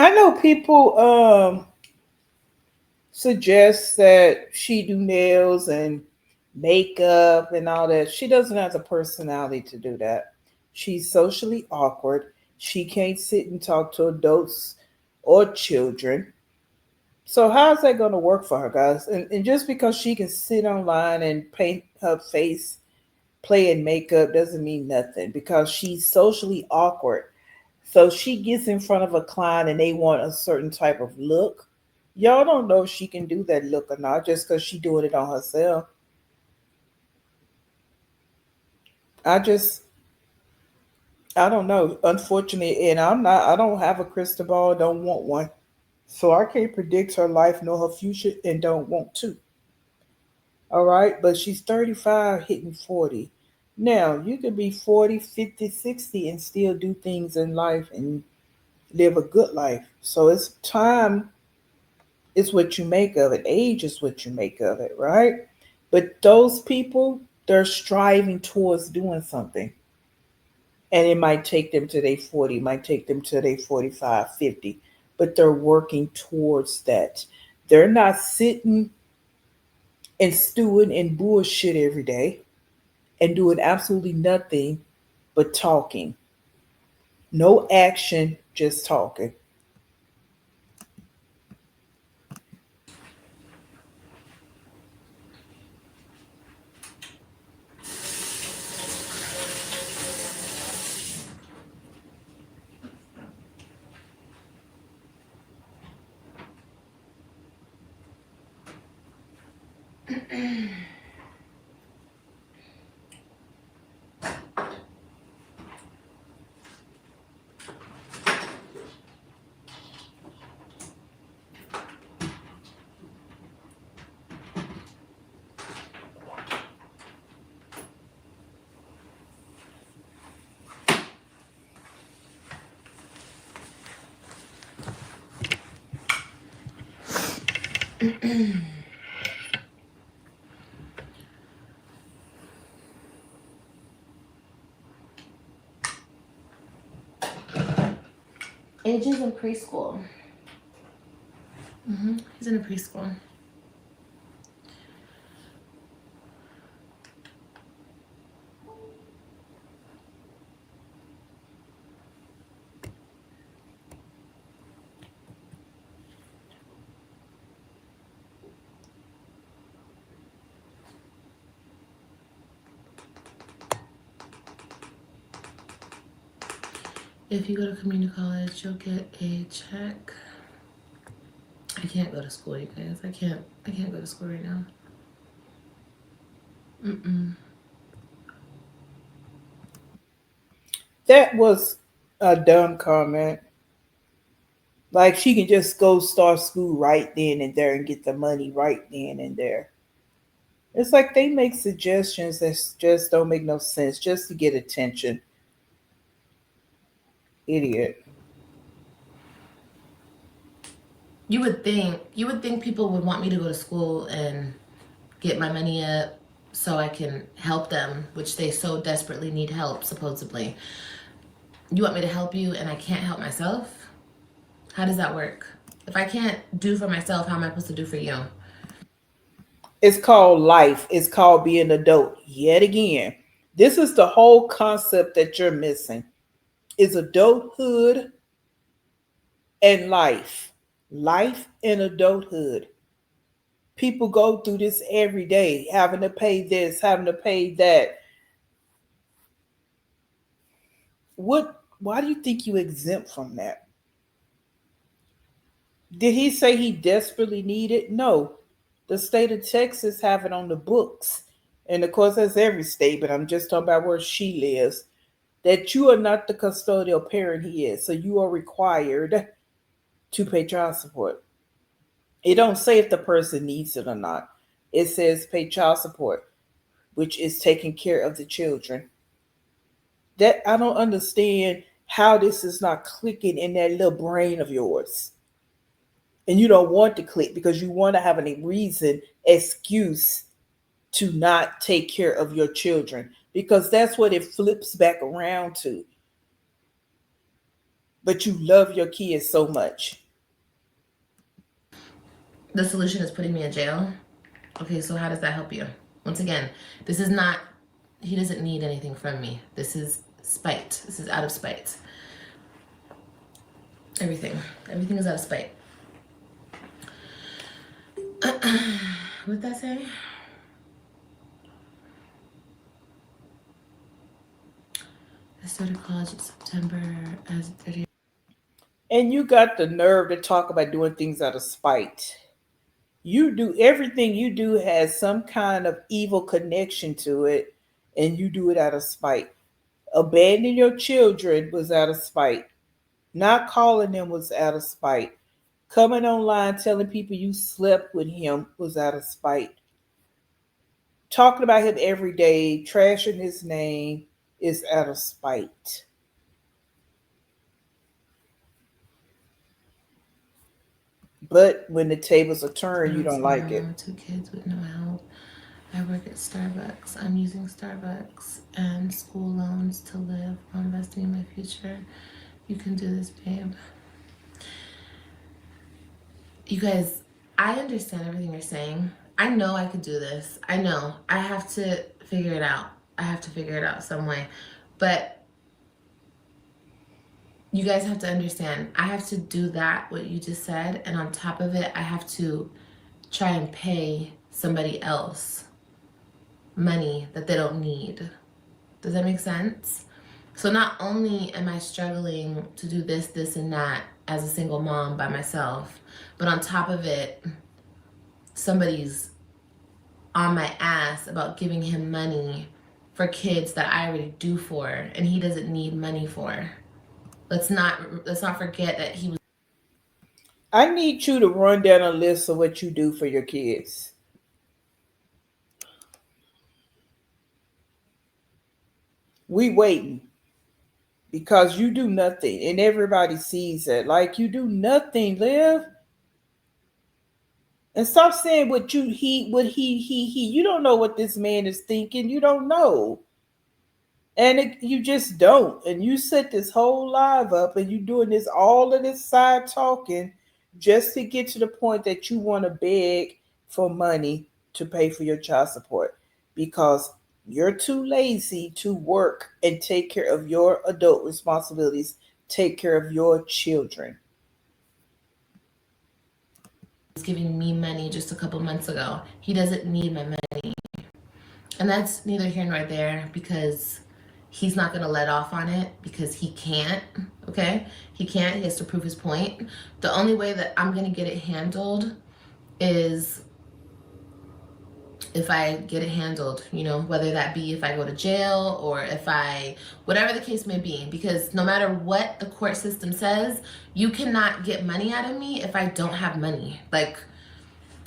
I know people suggest that she do nails and makeup and all that. She doesn't have the personality to do that. She's socially awkward. She can't sit and talk to adults or children. So how's that going to work for her, guys? And just because she can sit online and paint her face, playing makeup doesn't mean nothing because she's socially awkward. So she gets in front of a client and they want a certain type of look. Y'all don't know if she can do that look or not just because she doing it on herself. I just I don't know. Unfortunately, and I don't have a crystal ball, don't want one. So I can't predict her life nor her future and don't want to. All right, but she's 35 hitting 40. Now, you could be 40, 50, 60 and still do things in life and live a good life. So it's time is what you make of it. Age is what you make of it, right? But those people, they're striving towards doing something. And it might take them to their 40, might take them to their 45, 50, but they're working towards that. They're not sitting and stewing in bullshit every day and doing absolutely nothing but talking. No action, just talking. AJ's in preschool. He's in a preschool. If you go to community college, you'll get a check. I can't go to school, you guys. I can't go to school right now. Mm-mm. That was a dumb comment. Like she can just go start school right then and there and get the money right then and there. It's like they make suggestions that just don't make no sense just to get attention. Idiot. You would think people would want me to go to school and get my money up so I can help them, which they so desperately need help, supposedly. You want me to help you and I can't help myself? How does that work? If I can't do for myself, how am I supposed to do for you? It's called life. It's called being an adult. Yet again, this is the whole concept that you're missing. Is adulthood and life. Life and adulthood. People go through this every day, having to pay this, having to pay that. What why do you think you exempt from that? Did he say he desperately needed? No. The state of Texas have it on the books. And of course that's every state, but I'm just talking about where she lives. That you are not the custodial parent he is. So you are required to pay child support. It don't say if the person needs it or not. It says pay child support, which is taking care of the children. That I don't understand how this is not clicking in that little brain of yours. And you don't want to click because you want to have a reason, excuse to not take care of your children because that's what it flips back around to. But you love your kids so much. The solution is putting me in jail. Okay, so how does that help you? Once again, this is not, he doesn't need anything from me. This is spite. This is out of spite. Everything. Everything is out of spite. What'd that say? I started college in September as a 30. And you got the nerve to talk about doing things out of spite. You do everything you do has some kind of evil connection to it, and you do it out of spite. Abandoning your children was out of spite. Not calling them was out of spite. Coming online telling people you slept with him was out of spite. Talking about him every day, trashing his name is out of spite. But when the tables are turned, you I'm a don't single like mom it. with two kids with no help. I work at Starbucks. I'm using Starbucks and school loans to live while investing in my future. You can do this, babe. You guys, I understand everything you're saying. I know I could do this. I know. I have to figure it out. I have to figure it out some way. But you guys have to understand, I have to do that, what you just said. And on top of it, I have to try and pay somebody else money that they don't need. Does that make sense? So not only am I struggling to do this, and that as a single mom by myself, but on top of it, somebody's on my ass about giving him money for kids that I already do for and he doesn't need money for. Let's not let's not forget that he was. I need you to run down a list of what you do for your kids. We waiting because you do nothing and everybody sees it. Like you do nothing, Liv. And stop saying what you don't know what this man is thinking. You don't know. And you just don't. And you set this whole live up and you doing this all of this side talking just to get to the point that you want to beg for money to pay for your child support because you're too lazy to work and take care of your adult responsibilities, take care of your children. He's giving me money just a couple months ago. He doesn't need my money. And that's neither here nor there because he's not going to let off on it because he can't. Okay? He can't. He has to prove his point. The only way that I'm going to get it handled is if I get it handled, you know, whether that be if I go to jail or if I, whatever the case may be, because no matter what the court system says, you cannot get money out of me if I don't have money. Like,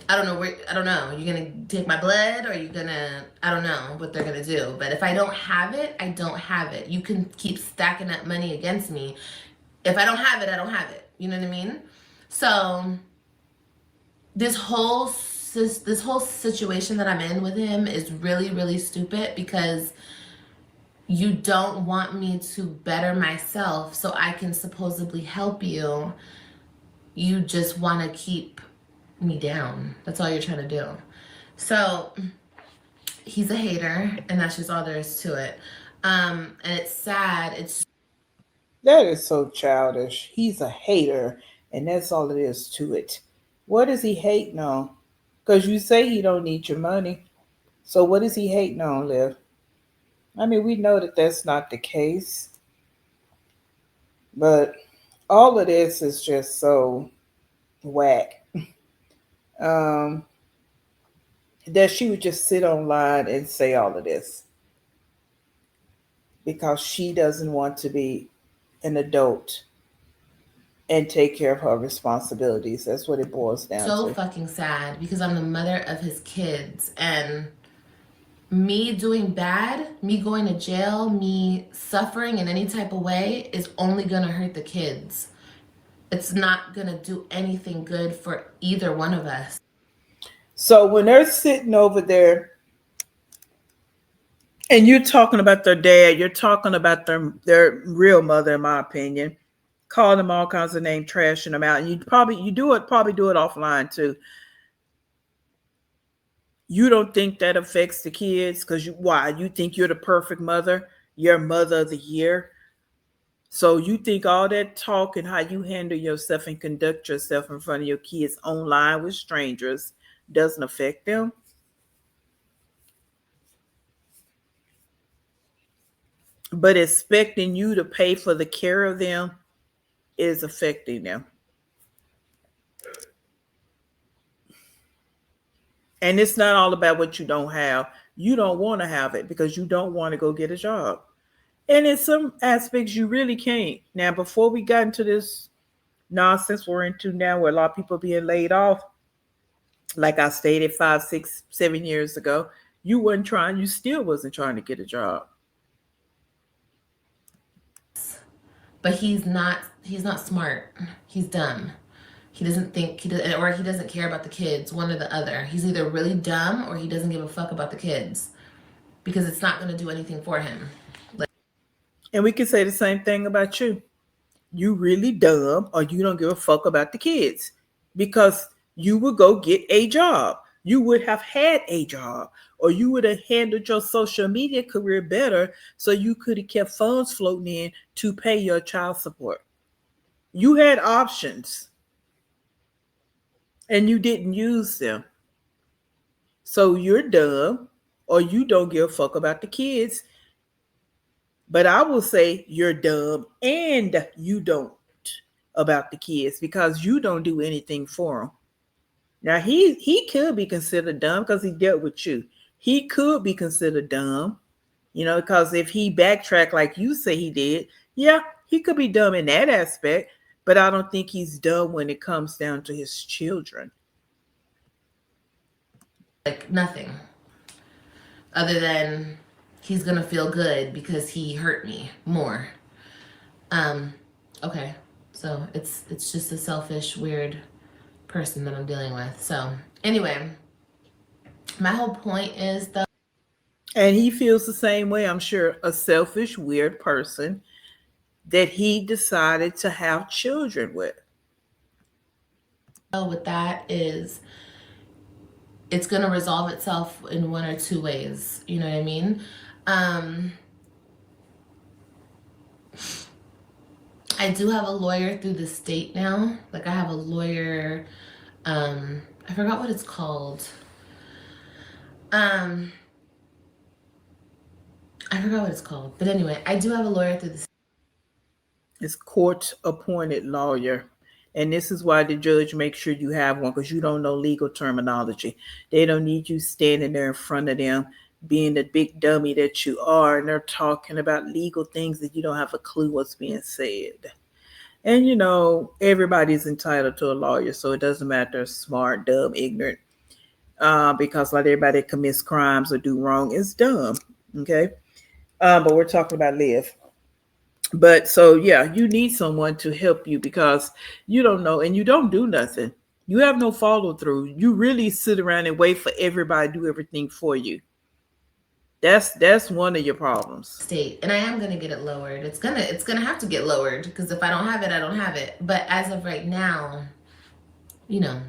I don't know where, I don't know. You're going to take my blood or you're going to, I don't know what they're going to do. But if I don't have it, I don't have it. You can keep stacking up money against me. If I don't have it, I don't have it. You know what I mean? So this whole situation that I'm in with him is really, really stupid because you don't want me to better myself so I can supposedly help you. You just want to keep me down. That's all you're trying to do. So he's a hater, and that's just all there is to it. And it's sad. That is so childish. He's a hater, and that's all it is to it. What is he hating on? Because you say he don't need your money. So what is he hating on, Liv? I mean, we know that that's not the case, but all of this is just so whack. Um, that she would just sit online and say all of this because she doesn't want to be an adult and take care of her responsibilities. That's what it boils down so to. fucking sad because I'm the mother of his kids, and me doing bad, me going to jail, me suffering in any type of way is only gonna hurt the kids. It's not gonna do anything good for either one of us. So when they're sitting over there and you're talking about their dad, you're talking about their real mother, in my opinion, calling them all kinds of names, trashing them out, and probably do it offline too. You don't think that affects the kids because why? You think you're the perfect mother, you're mother of the year. So you think all that talk and how you handle yourself and conduct yourself in front of your kids online with strangers doesn't affect them? But expecting you to pay for the care of them is affecting them. And it's not all about what you don't have. You don't want to have it because you don't want to go get a job. And in some aspects, you really can't. Now, before we got into this nonsense we're into now, where a lot of people are being laid off, like I stated 5, 6, 7 years ago, you still wasn't trying to get a job. But he's not smart. He's dumb. He doesn't think or he doesn't care about the kids, one or the other. He's either really dumb or he doesn't give a fuck about the kids because it's not going to do anything for him. And we can say the same thing about you. You really dumb or you don't give a fuck about the kids because you would go get a job. You would have had a job or you would have handled your social media career better so you could have kept funds floating in to pay your child support. You had options and you didn't use them. So you're dumb or you don't give a fuck about the kids. But I will say you're dumb and you don't about the kids because you don't do anything for them. Now he could be considered dumb because he dealt with you. He could be considered dumb, because if he backtracked like you say he did, yeah, he could be dumb in that aspect. But I don't think he's dumb when it comes down to his children. Like nothing other than he's going to feel good because he hurt me more. Okay. So it's just a selfish, weird person that I'm dealing with. So anyway, my whole point is though. And he feels the same way, I'm sure, a selfish, weird person that he decided to have children with. With that is it's going to resolve itself in one or two ways. You know what I mean? Um, I do have a lawyer through the state now. Like I have a lawyer. I forgot what it's called. Um, I forgot what it's called. But anyway, I do have a lawyer through the It's court appointed lawyer. And this is why the judge makes sure you have one, because you don't know legal terminology. They don't need you standing there in front of them being the big dummy that you are, and they're talking about legal things that you don't have a clue what's being said. And everybody's entitled to a lawyer, so it doesn't matter smart, dumb, ignorant, because like everybody that commits crimes or do wrong is dumb. Okay, but we're talking about Liv. But so yeah, you need someone to help you because you don't know and you don't do nothing. You have no follow through. You really sit around and wait for everybody to do everything for you. That's one of your problems. state, and I am gonna get it lowered. It's gonna have to get lowered because if I don't have it, I don't have it. But as of right now, you know,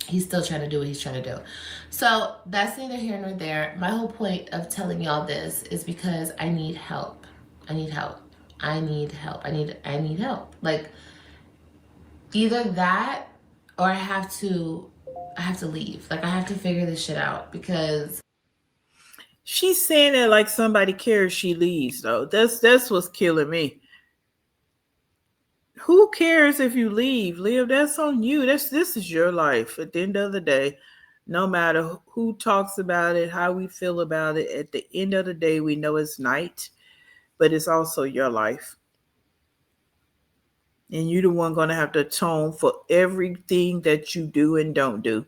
he's still trying to do what he's trying to do. So that's neither here nor there. My whole point of telling y'all this is because I need help. I need help. I need help. I need help. Like either that or I have to leave. Like I have to figure this shit out because She's saying that like somebody cares she leaves though. That's what's killing me. Who cares if you leave? Live, that's on you. This is your life. At the end of the day, no matter who talks about it, how we feel about it, at the end of the day, we know it's night, but it's also your life. And you're the one gonna have to atone for everything that you do and don't do.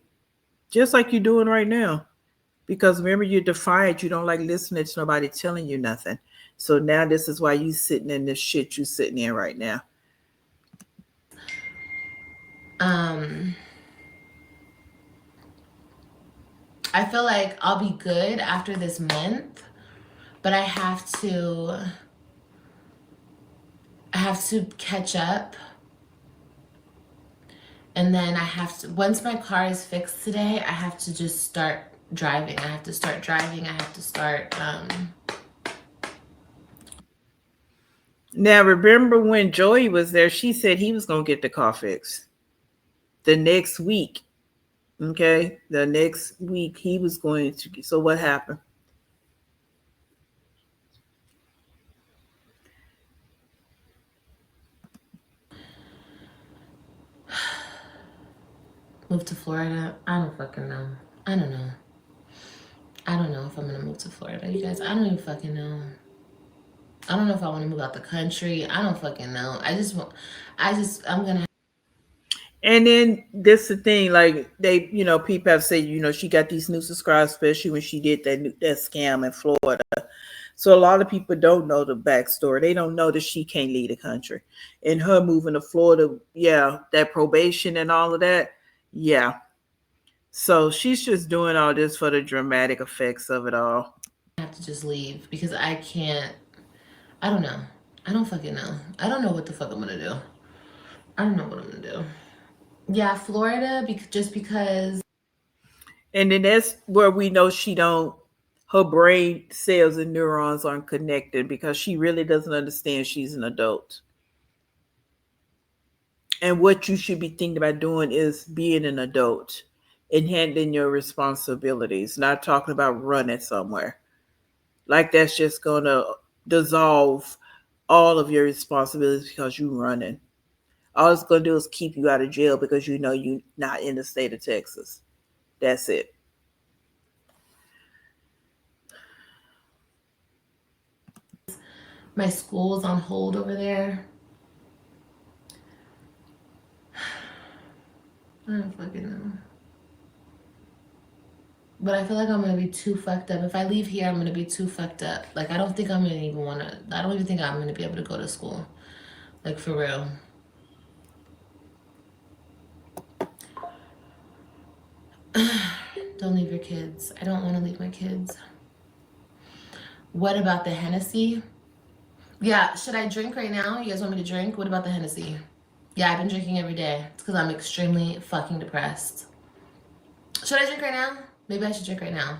Just like you're doing right now. Because remember you're defiant, you don't like listening to nobody telling you nothing. So now this is why you sitting in this shit you sitting in right now. um I feel like I'll be good after this month, but I have to catch up, and then I have to once my car is fixed today, I have to just start driving. I have to start driving. I have to start Now remember when Joey was there, she said he was gonna get the car fixed. The next week, okay? The next week he was going to, so what happened? move to Florida. I don't fucking know. I don't know. I don't know if I'm gonna move to Florida. You guys, I don't even fucking know. I don't know if I want to move out the country. I don't fucking know. I'm gonna. And then this the thing, like they, people have said, she got these new subscribers, especially when she did that scam in Florida. So a lot of people don't know the backstory. They don't know that she can't leave the country. And her moving to Florida, yeah, that probation and all of that, yeah. So she's just doing all this for the dramatic effects of it all. Have to just leave because I can't. I don't know. I don't fucking know. I don't know what the fuck I'm gonna do. I don't know what I'm gonna do. Yeah, Florida, just because. And then that's where we know she don't, her brain cells and neurons aren't connected because she really doesn't understand she's an adult. And what you should be thinking about doing is being an adult and handling your responsibilities, not talking about running somewhere. Like that's just gonna dissolve all of your responsibilities because you're running. All it's gonna do is keep you out of jail because you know you're not in the state of Texas. That's it. My school's on hold over there. I don't fucking know. But I feel like I'm gonna be too fucked up. If I leave here, I'm gonna be too fucked up. Like I don't think I'm gonna even wanna. I don't even think I'm gonna be able to go to school. Like for real. Don't leave your kids. I don't want to leave my kids. What about the Hennessy? Yeah, should I drink right now? You guys want me to drink? What about the Hennessy? Yeah, I've been drinking every day. It's because I'm extremely fucking depressed. Should I drink right now? Maybe I should drink right now.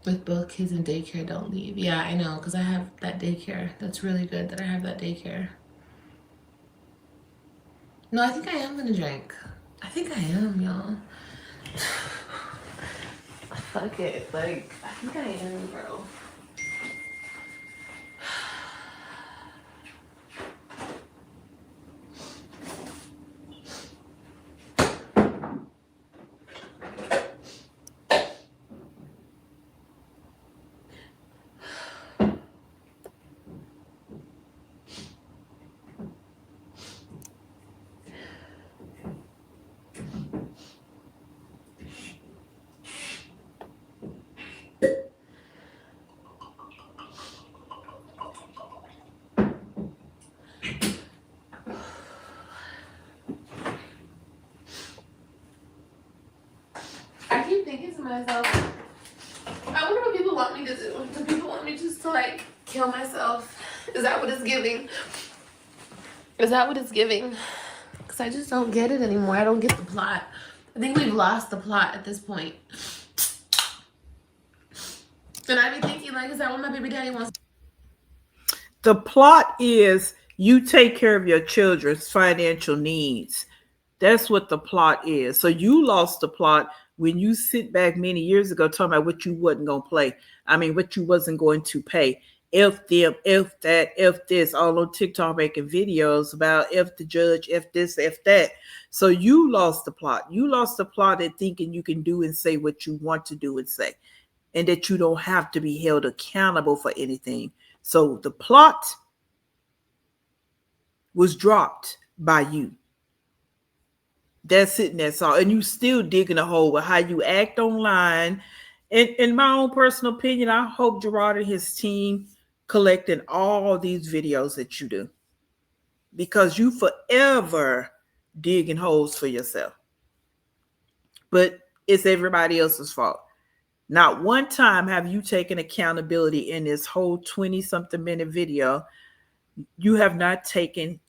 With both kids in daycare, don't leave. Yeah, I know, because I have that daycare. That's really good that I have that daycare. No, I think I am gonna drink. I think I am, y'all. Fuck it. Like, I think I am, bro. I keep thinking to myself, I wonder what people want me to do. Do people want me just to like kill myself? Is that what it's giving? Is that what it's giving? Because I just don't get it anymore. I don't get the plot. I think we've lost the plot at this point. And I be thinking, like, is that what my baby daddy wants? The plot is you take care of your children's financial needs. That's what the plot is. So you lost the plot when you sit back many years ago talking about what you wasn't going to play. I mean, what you wasn't going to pay. If them, if that, if this, all on TikTok making videos about if the judge, if this, if that. So you lost the plot. You lost the plot at thinking you can do and say what you want to do and say, and that you don't have to be held accountable for anything. So the plot was dropped by you. That's it, and that's all. And you still digging a hole with how you act online. And in my own personal opinion, I hope Gerard and his team collecting all these videos that you do, because you forever digging holes for yourself. But it's everybody else's fault. Not one time have you taken accountability in this whole 20 something minute video. You have not taken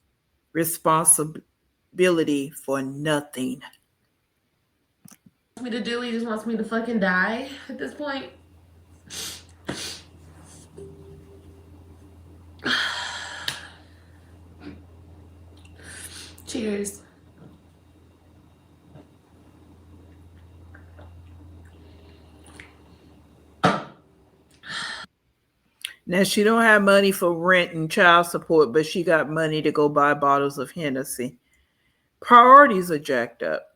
responsibility for nothing. Me to do? He just wants me to fucking die at this point. Cheers. Now she don't have money for rent and child support, but she got money to go buy bottles of Hennessy. Priorities are jacked up.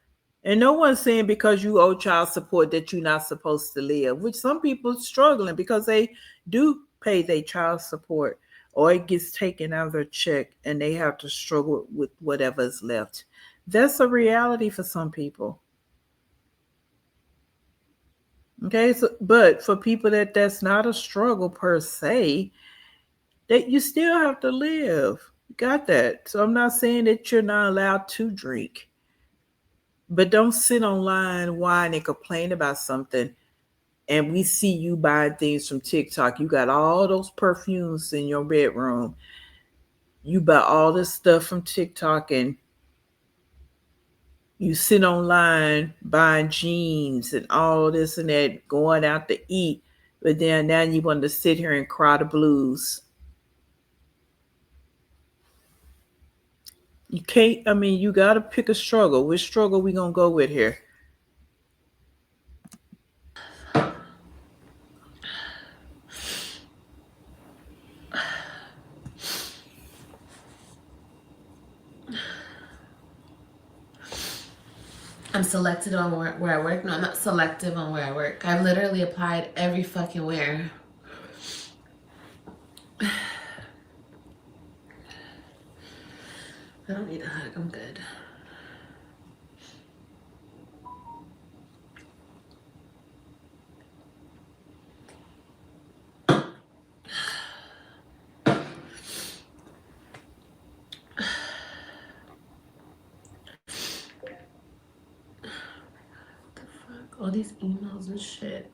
And no one's saying because you owe child support that you're not supposed to live, which some people are struggling because they do pay their child support or it gets taken out of their check and they have to struggle with whatever's left. That's a reality for some people. Okay, so, but for people that's not a struggle per se, that you still have to live. You got that. So I'm not saying that you're not allowed to drink, but don't sit online, whine, and complain about something. And we see you buying things from TikTok. You got all those perfumes in your bedroom. You buy all this stuff from TikTok, and you sit online buying jeans and all this and that, going out to eat. But then now you want to sit here and cry the blues. You can't, I mean, you got to pick a struggle. Which struggle we going to go with here? I'm selected on where I work. No, I'm not selective on where I work. I've literally applied every fucking where. I don't need a hug. I'm good. All these emails and shit.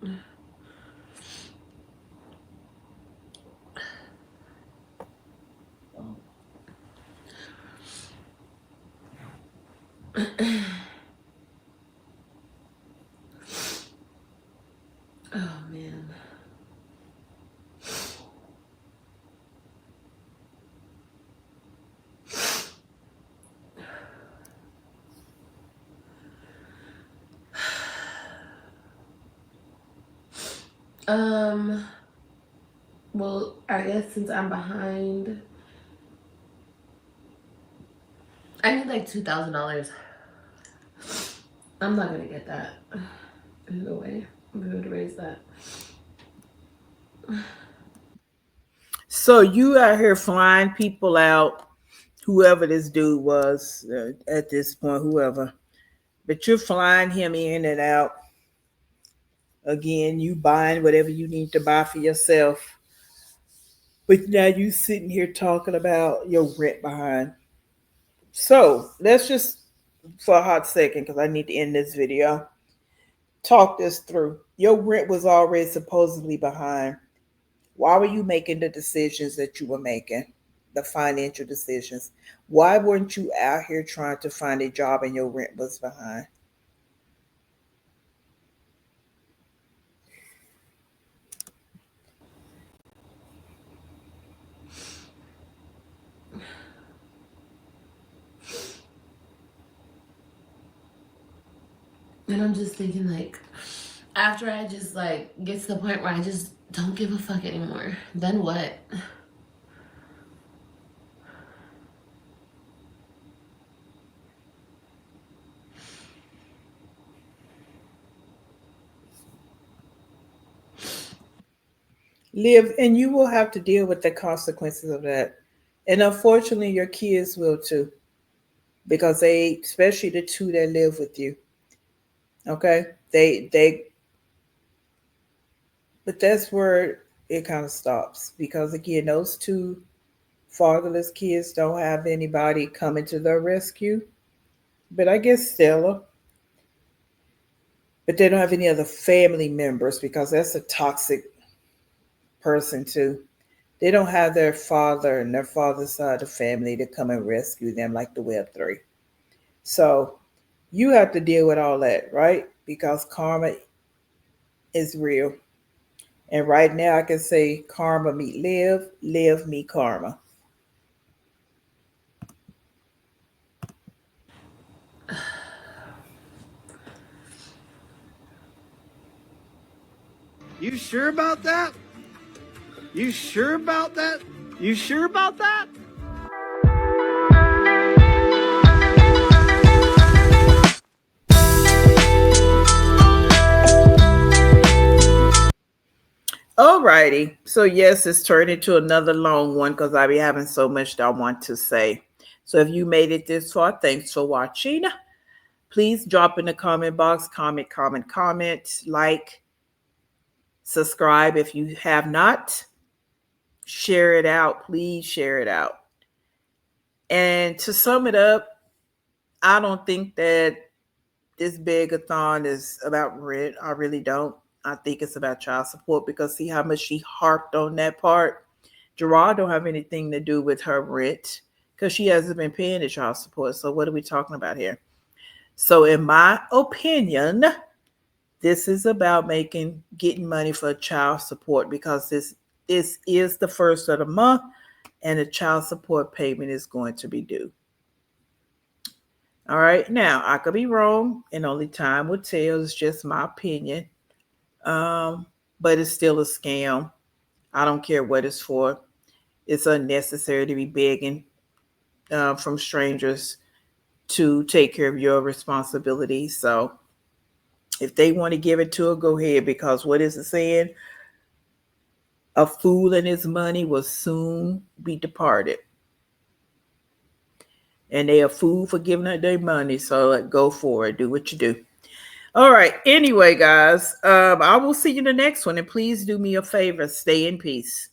Oh man. Well, I guess since I'm behind, I need like $2,000. I'm not gonna get that. No way. I'm going to raise that. So you out here flying people out, whoever this dude was at this point, whoever. But you're flying him in and out. Again, you buying whatever you need to buy for yourself. But now you sitting here talking about your rent behind. So let's just, for a hot second, because I need to end this video, talk this through. Your rent was already supposedly behind. Why were you making the decisions that you were making? The financial decisions. Why weren't you out here trying to find a job and your rent was behind? And I'm just thinking, like, after I just, like, get to the point where I just don't give a fuck anymore, then what? Live, and you will have to deal with the consequences of that. And unfortunately, your kids will too, because they, especially the two that live with you, okay? But that's where it kind of stops because again, those two fatherless kids don't have anybody coming to their rescue. But I guess Stella, but they don't have any other family members because that's a toxic person too. They don't have their father and their father's side of the family to come and rescue them like the Web3. So you have to deal with all that, right? Because karma is real. And right now I can say karma meet live, live meet karma. You sure about that? You sure about that? You sure about that? Alrighty. So yes, it's turned into another long one because I be having so much that I want to say. So if you made it this far, thanks for watching. Please drop in the comment box, comment, like, subscribe if you have not. Share it out. Please share it out. And to sum it up, I don't think that this begathon is about rent. I really don't. I think it's about child support because see how much she harped on that part. Gerard don't have anything to do with her rent because she hasn't been paying the child support. So what are we talking about here? So in my opinion, this is about getting money for child support because this is the first of the month and the child support payment is going to be due. All right. Now, I could be wrong, and only time will tell. It's just my opinion. Um, but it's still a scam. I don't care what it's for. It's unnecessary to be begging from strangers to take care of your responsibilities. So if they want to give it to her, go ahead. Because what is it saying? A fool and his money will soon be departed. And they a fool for giving her their money. So like, go for it. Do what you do. All right. Anyway, guys, I will see you in the next one. And please do me a favor. Stay in peace.